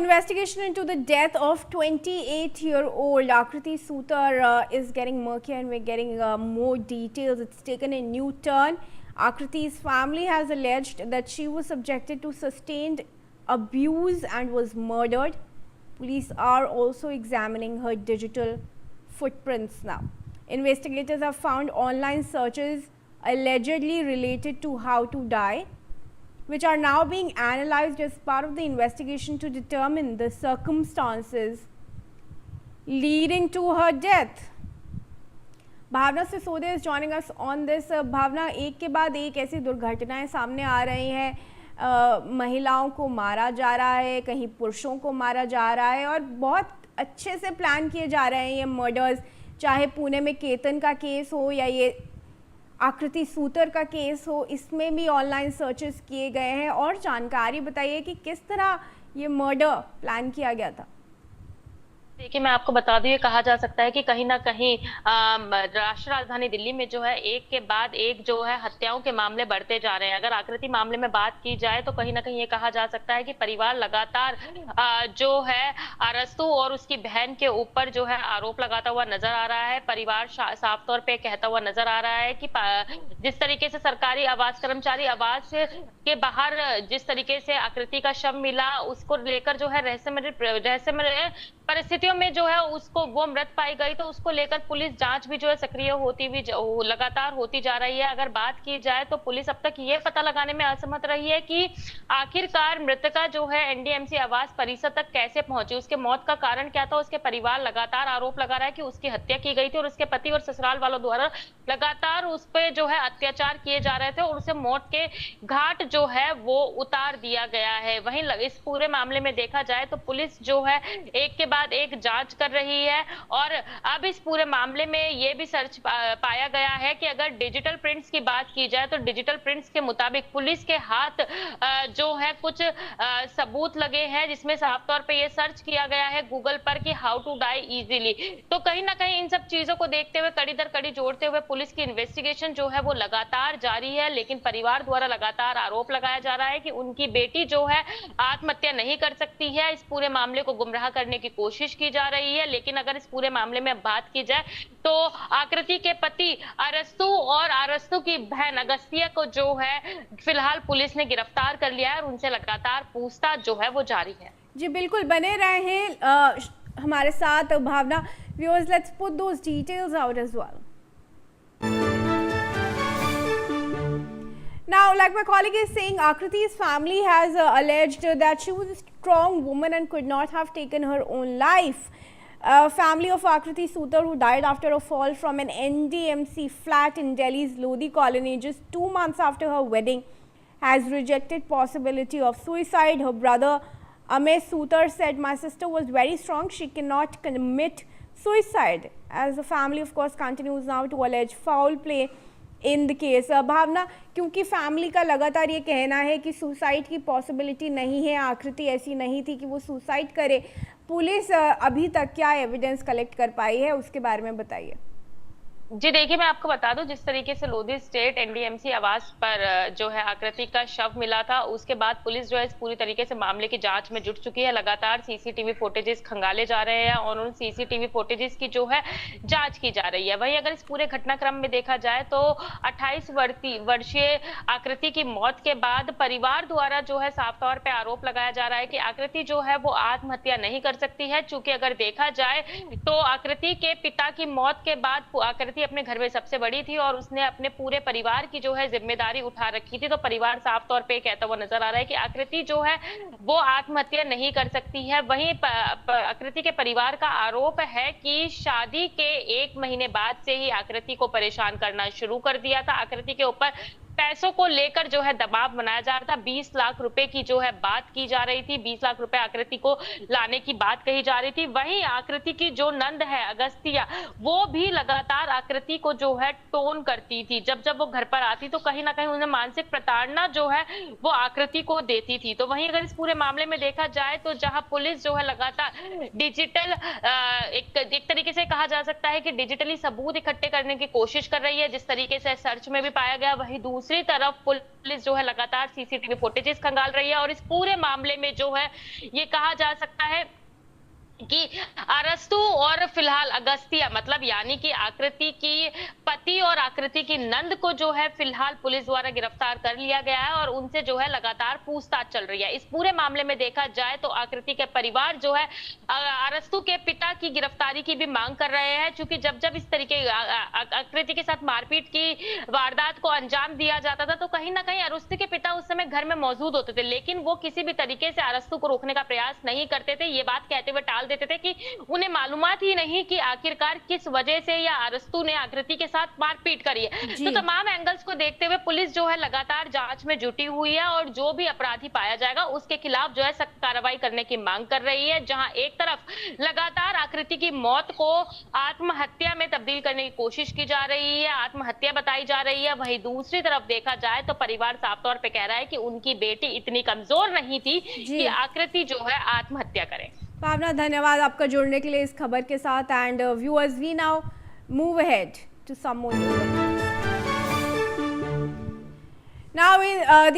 investigation into the death of 28-year-old Akriti Sutar is getting murky, and we're getting more details. It's taken a new turn. Akriti's family has alleged that she was subjected to sustained abuse and was murdered. Police are also examining her digital footprints now. Investigators have found online searches allegedly related to how to die, which are now being analyzed as part of the investigation to determine the circumstances leading to her death. Bhavna Sisodia is joining us on this. भावना, एक के बाद एक ऐसी दुर्घटनाएं सामने आ रही हैं, महिलाओं को मारा जा रहा है, कहीं पुरुषों को मारा जा रहा है और बहुत अच्छे से प्लान किए जा रहे हैं ये मर्डर्स, चाहे पुणे में केतन का केस हो या ये आकृति सूतर का केस हो, इसमें भी ऑनलाइन सर्चेस किए गए हैं। और जानकारी बताइए कि किस तरह ये मर्डर प्लान किया गया था। देखिए, मैं आपको बता दूं, ये कहा जा सकता है कि कहीं ना कहीं राष्ट्रीय राजधानी दिल्ली में जो है एक के बाद एक जो है हत्याओं के मामले बढ़ते जा रहे हैं। अगर आकृति मामले में बात की जाए तो कहीं ना कहीं ये कहा जा सकता है कि परिवार लगातार जो है अरस्तु और उसकी बहन के ऊपर जो है आरोप लगाता हुआ नजर आ रहा है। परिवार साफ तौर पे कहता हुआ नजर आ रहा है कि जिस तरीके से सरकारी आवास, कर्मचारी आवास के बाहर जिस तरीके से आकृति का शव मिला, उसको लेकर जो है रहस्यमय परिस्थितियों में जो है उसको वो मृत पाई गई, तो उसको लेकर पुलिस जांच भी जो है सक्रिय होती हुई लगातार होती जा रही है। अगर बात की जाए तो पुलिस अब तक ये पता लगाने में असमर्थ रही है कि आखिरकार मृतका जो है एनडीएमसी आवास परिसर तक कैसे पहुंची, उसके मौत का कारण क्या था। उसके परिवार लगातार आरोप लगा रहा है कि उसकी हत्या की गई थी और उसके पति और ससुराल वालों द्वारा लगातार उस पर जो है अत्याचार किए जा रहे थे और उसे मौत के घाट जो है वो उतार दिया गया है। वहीं इस पूरे मामले में देखा जाए तो पुलिस जो है एक के बाद एक जांच कर रही है और अब इस पूरे मामले में ये भी सर्च पाया गया है कि अगर डिजिटल प्रिंट्स की बात की जाए तो डिजिटल प्रिंट्स के मुताबिक पुलिस के हाथ जो है कुछ सबूत लगे हैं, जिसमें साफ तौर पे ये सर्च किया गया है गूगल पर कि हाउ टू डाई इजीली। तो कहीं ना कहीं इन सब चीजों को देखते हुए, कड़ी दर कड़ी जोड़ते हुए पुलिस की इन्वेस्टिगेशन जो है वो लगातार जारी है। लेकिन परिवार द्वारा लगातार आरोप लगाया जा रहा है कि उनकी बेटी जो है आत्महत्या नहीं कर सकती है। इस पूरे मामले को गुमराह करने की कोशिश की जा रही है। लेकिन अगर इस पूरे मामले में बात की जाए तो आकृति के पति अरस्तु और अरस्तु की बहन अगस्तिया को जो है फिलहाल पुलिस ने गिरफ्तार कर लिया है और उनसे लगातार पूछताछ जो है वो जारी है। जी बिल्कुल, बने रहे हैं हमारे साथ Bhavana. Viewers, let's put those details out as well. Now, like my colleague is saying, Akriti's family has alleged that she was a strong woman and could not have taken her own life. Family of Akriti Sutar, who died after a fall from an NDMC flat in Delhi's Lodi colony just 2 months after her wedding, has rejected possibility of suicide. Her brother Amey Sutar said, "My sister was very strong. She cannot commit suicide." As the family, of course, continues now to allege foul play in the case. Bhavana, क्योंकि family का लगातार ये कहना है कि suicide की possibility नहीं है, आकृति ऐसी नहीं थी कि वो सुसाइड करे, पुलिस अभी तक क्या एविडेंस कलेक्ट कर पाई है उसके बारे में बताइए। जी देखिए, मैं आपको बता दूं, जिस तरीके से लोधी स्टेट एनडीएमसी आवास पर जो है आकृति का शव मिला था, उसके बाद पुलिस जो है इस पूरी तरीके से मामले की जांच में जुट चुकी है। लगातार सीसीटीवी फुटेजेस खंगाले जा रहे हैं और उन सीसीटीवी फुटेजेस की जो है जांच की जा रही है। वहीं अगर इस पूरे घटनाक्रम में देखा जाए तो 28 वर्षीय आकृति की मौत के बाद परिवार द्वारा जो है साफ तौर पर आरोप लगाया जा रहा है कि आकृति जो है वो आत्महत्या नहीं कर सकती है। चूंकि अगर देखा जाए तो आकृति के पिता की मौत के बाद आकृति अपने घर में सबसे बड़ी थी और उसने अपने पूरे परिवार की जो है जिम्मेदारी उठा रखी थी। तो परिवार साफ तौर पे कहता हुआ नजर आ रहा है कि आकृति जो है वो आत्महत्या नहीं कर सकती है। वहीं आकृति के परिवार का आरोप है कि शादी के 1 महीने बाद से ही आकृति को परेशान करना शुरू कर दिया था। आकृति के ऊपर पैसों को लेकर जो है दबाव बनाया जा रहा था। 20 लाख रुपए की जो है बात की जा रही थी, 20 लाख रुपए आकृति को लाने की बात कही जा रही थी। वहीं आकृति की जो नंद है अगस्तिया, वो भी लगातार आकृति को जो है टोन करती थी। जब जब वो घर पर आती तो कहीं ना कहीं उन्हें मानसिक प्रताड़ना जो है वो आकृति को देती थी। तो वहीं अगर इस पूरे मामले में देखा जाए तो जहां पुलिस जो है लगातार डिजिटल एक तरीके से कहा जा सकता है कि डिजिटली सबूत इकट्ठे करने की कोशिश कर रही है, जिस तरीके से सर्च में भी पाया गया, वही दूसरी दूसरी तरफ पुलिस जो है लगातार सीसीटीवी फुटेजेस खंगाल रही है और इस पूरे मामले में जो है ये कहा जा सकता है कि अरस्तु और फिलहाल अगस्तिया मतलब यानी कि आकृति की पति और आकृति की नंद को जो है फिलहाल पुलिस द्वारा गिरफ्तार कर लिया गया है और उनसे जो है लगातार पूछताछ चल रही है। इस पूरे मामले में देखा जाए तो आकृति के परिवार जो है अरस्तु के पिता की गिरफ्तारी की भी मांग कर रहे हैं, क्योंकि जब जब इस तरीके आकृति के साथ मारपीट की वारदात को अंजाम दिया जाता था तो कहीं ना कहीं अरस्तु के पिता उस समय घर में मौजूद होते थे, लेकिन वो किसी भी तरीके से अरस्तु को रोकने का प्रयास नहीं करते थे। ये बात कहते हुए टाल देते थे कि उन्हें मालूमात ही नहीं कि आखिरकार किस वजह से या अरस्तु ने आकृति के साथ मारपीट करी है। तो तमाम एंगल्स को देखते हुए पुलिस जो है लगातार जांच में जुटी हुई है और जो भी अपराधी पाया जाएगा उसके खिलाफ जो है सख्त कार्रवाई करने की मांग कर रही है। जहां एक तरफ लगातार आकृति की मौत को आत्महत्या में तब्दील करने की कोशिश की जा रही है, आत्महत्या बताई जा रही है, वहीं दूसरी तरफ देखा जाए तो परिवार साफ तौर पे कह रहा है कि उनकी बेटी इतनी कमजोर नहीं थी कि आकृति जो है आत्महत्या करे। भावना, धन्यवाद आपका जुड़ने के लिए इस खबर के साथ। And viewers, we now move ahead to some more news. Now, the